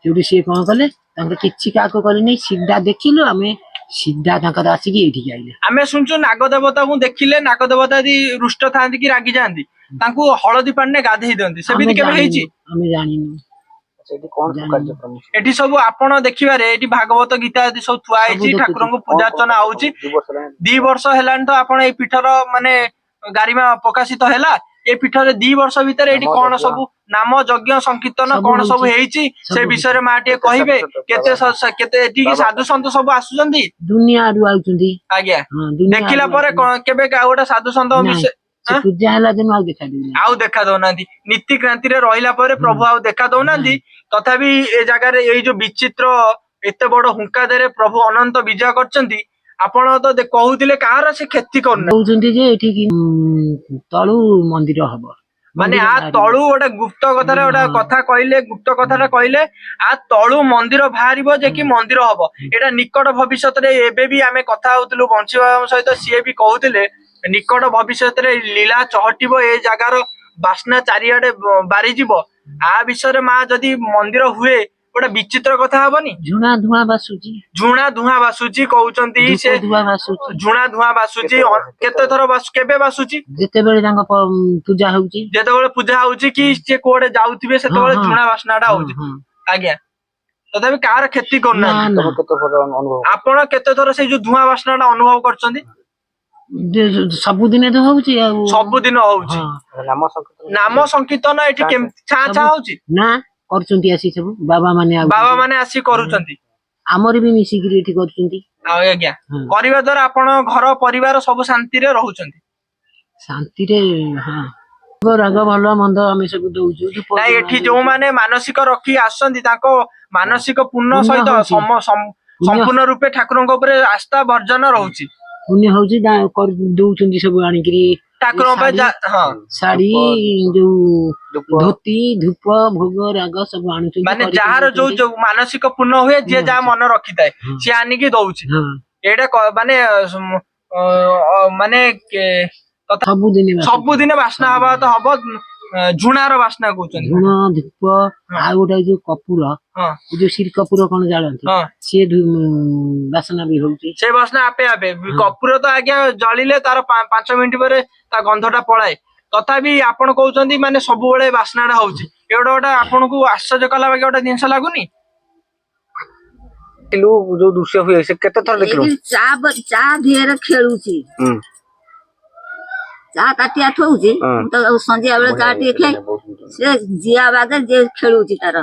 ସେଉଠୁ ସିଏ କଣ କଲେ ତାଙ୍କର କିଛି କାହାକୁ କଲେନି ସିଧା ଦେଖିଲୁ ଆମେ ସିଧା ତାଙ୍କର ଆସିକି ଏଇଠିକି ଆଇଲେ। ଆମେ ଶୁଣିଛୁ ନାଗ ଦେବତାଙ୍କୁ ଦେଖିଲେ ନାଗ ଦେବତା ଯଦି ରୁଷ୍ଟ ଥାନ୍ତି କି ରାଗି ଯାଆନ୍ତି ତାଙ୍କୁ ହଳଦୀ ପାଣିରେ ଗାଧେଇ ଦିଅନ୍ତି, ସେମିତି କେବେ ହେଇଛି? ଆମେ ଜାଣିନୁ। ଏଠି ସବୁ ଆପଣ ଦେଖିବାରେ ଏଠି ଭାଗବତ ଗୀତା ଆଦି ସବୁ ଥୁଆ ହେଇଛି, ଠାକୁରଙ୍କୁ ପୂଜା ଅର୍ଚ୍ଚନା ହଉଛି। 2 ବର୍ଷ ହେଲାଣି ତ ଆପଣ ଏଇ ପୀଠର ମାନେ ଗାରିମା ପ୍ରକାଶିତ ହେଲା। ଏ ପୀଠରେ 2 ବର୍ଷ ଭିତରେ ଏଠି କଣ ସବୁ ନାମ ଯଜ୍ଞ ସଂକୀର୍ତ୍ତନ କଣ ସବୁ ହେଇଛି ସେ ବିଷୟରେ ମା ଟିକେ କହିବେ? କେତେ ଏଠିକି ସାଧୁ ସନ୍ଥ ସବୁ ଆସୁଛନ୍ତି ଦୁନିଆ ଆଡୁ ଆଉଛନ୍ତି। ଆଜ୍ଞା, ଦେଖିଲା ପରେ କେବେ ଗୋଟେ ସାଧୁ ସନ୍ଥ ପୂଜା ହେଲା ଦିନ ଆଉ ଦେଖା ଦଉନାହାନ୍ତି। ନୀତି କ୍ରାନ୍ତିରେ ରହିଲା ପରେ ପ୍ରଭୁ ଆଉ ଦେଖା ଦଉନାହାନ୍ତି। ତଥାପି ଏ ଜାଗାରେ ଏଇ ଯୋଉ ବିଚିତ୍ର ଏତେ ବଡ ହୁଙ୍କାଦେରେ ପ୍ରଭୁ ଅନନ୍ତ ବିଜୟ କରିଛନ୍ତି। ଆପଣ ତ କହୁଥିଲେ କାହାର ସେ କ୍ଷତି କରୁନାହାନ୍ତି ଯେ ଏଠିକି ତଳୁ ମନ୍ଦିର ହବ। ମାନେ ଆ ତଳୁ ଗୋଟେ ଗୁପ୍ତ କଥାରେ ଗୋଟେ କଥା କହିଲେ, ଗୁପ୍ତ କଥାଟା କହିଲେ ଆ ତଳୁ ମନ୍ଦିର ବାହାରିବ ଯେ କି ମନ୍ଦିର ହବ। ଏଇଟା ନିକଟ ଭବିଷ୍ୟତରେ ଏବେ ବି ଆମେ କଥା ହଉଥିଲୁ ବଂଶୀ ବାବାଙ୍କ ସହିତ, ସିଏ ବି କହୁଥିଲେ ନିକଟ ଭବିଷ୍ୟତରେ ଲୀଳା ଚହଟିବ, ଏ ଜାଗାର ବାସ୍ନା ଚାରିଆଡେ ବାରିଯିବ। ଆ ବିଷୟରେ ମା ଯଦି ମନ୍ଦିର ହୁଏ ଗୋଟେ ବିଚିତ୍ର କଥା ହବନି? ଝୁଣା ଧୂଆଁ ବାସୁଛି, ଝୁଣା ଧୂଆଁ ବାସୁଛି କହୁଛନ୍ତି, ସେ ଝୁଣା ଧୂଆଁ ବାସୁଛି। କେତେ ଥର କେବେ ବାସୁଛି? ଯେତେବେଳେ ତାଙ୍କ ପୂଜା ହଉଛି, ଯେତେବେଳେ ପୂଜା ହଉଛି କି ସେ କୁଆଡେ ଯାଉଥିବେ ସେତେବେଳେ ଝୁଣା ବାସ୍ନାଟା ହଉଛି। ଆଜ୍ଞା, ତଥାପି କାହାର କ୍ଷତି କରୁନାହାନ୍ତି। ଆପଣ କେତେ ଥର ସେଇ ଯୋଉ ଧୂଆଁ ବାସ୍ନାଟା ଅନୁଭବ କରିଛନ୍ତି? ସବୁଦିନେ ତ ହଉଛି ଆଉ ସବୁଦିନ ହଉଛି। ନାମ ସଂକୀର୍ତ୍ତନ ଏଠି କେମିତି ଛାଁ ଛାଁ ହଉଛି ନା କରୁଛନ୍ତି ଆସି ସବୁ ବାବା ମାନେ ଆସି କରୁଛନ୍ତି। ଆମର ବି ମିଶିକିରି ଏଠି କରୁଛନ୍ତି। ଆଜ୍ଞା, କରିବା ଦ୍ଵାରା ଆପଣ ଘର ପରିବାର ସବୁ ଶାନ୍ତିରେ ରହୁଛନ୍ତି। ଶାନ୍ତିରେ ରାଗ ଭଲ ମନ୍ଦ ଆମେ ସବୁ ଦଉଛୁ। ନାଇଁ ଏଠି ଯୋଉମାନେ ମାନସିକ ରଖି ଆସୁଛନ୍ତି ତାଙ୍କ ମାନସିକ ପୂର୍ଣ୍ଣ ସହିତ ସମ୍ପୂର୍ଣ୍ଣ ରୂପେ ଠାକୁରଙ୍କ ଉପରେ ଆସ୍ଥା ବର୍ଜନ ରହୁଛି। ପୁଣ୍ୟ ହଉଛି ଦଉଛନ୍ତି ସବୁ ଆଣିକିରି ଠାକୁରଙ୍କ ପାଇଁ। ଶାଢୀ ଯୋଉ ଧୋତି ଧୂପ ଭୋଗ ରାଗ ସବୁ ଆଣୁଛନ୍ତି। ମାନେ ଯାହାର ଯୋଉ ମାନସିକ ପୂର୍ଣ୍ଣ ହୁଏ, ଯିଏ ଯାହା ମନ ରଖିଥାଏ ସିଏ ଆଣିକି ଦଉଛି। ଏଇଟା ମାନେ ମାନେ ସବୁଦିନେ ବାସ୍ନା ହବା ତ ହବ। ଝୁଣାର ବାସ୍ନା କହୁଛନ୍ତି। ଝୁଣ ଧୂପ ଆଉ ଗୋଟେ ଯୋଉ କପୁର, ଯୋଉ ଶିର କପୁର କଣ ଜାଳନ୍ତି, ସିଏ ବାସ୍ନା ବି ହଉଛି। ସେ ବାସ୍ନା ଆପେ ଆପେ କପୁର ତ ଆଜ୍ଞା ଜଳିଲେ ତାର 5 ମିନିଟ ପରେ ତା ଗନ୍ଧଟା ପଳାଏ। ତଥାପି ଆପଣ କହୁଛନ୍ତି ମାନେ ସବୁବେଳେ ବାସ୍ନାଟା ହଉଛି। ଗୋଟେ ଆପଣଙ୍କୁ ଆଶ୍ଚର୍ଯ୍ୟ କଲା ବାକି ଗୋଟେ ଜିନିଷ ଲାଗୁନି? ଯୋଉ ଦୃଶ୍ୟ ହୁଏ ସେ କେତେ ଥର ଦେଖିଲୁ? ଚା ଧିଏରେ ଖେଳୁଛି, ଚା ତାଟିଆ ଥଉଛି, ମୁଁ ତ ସନ୍ଧ୍ୟା ବେଳେ ଚା ଟିକେ ଖାଏ, ସେ ଜିଆ ବାଗେ ଯିଏ ଖେଳୁଛି ତାର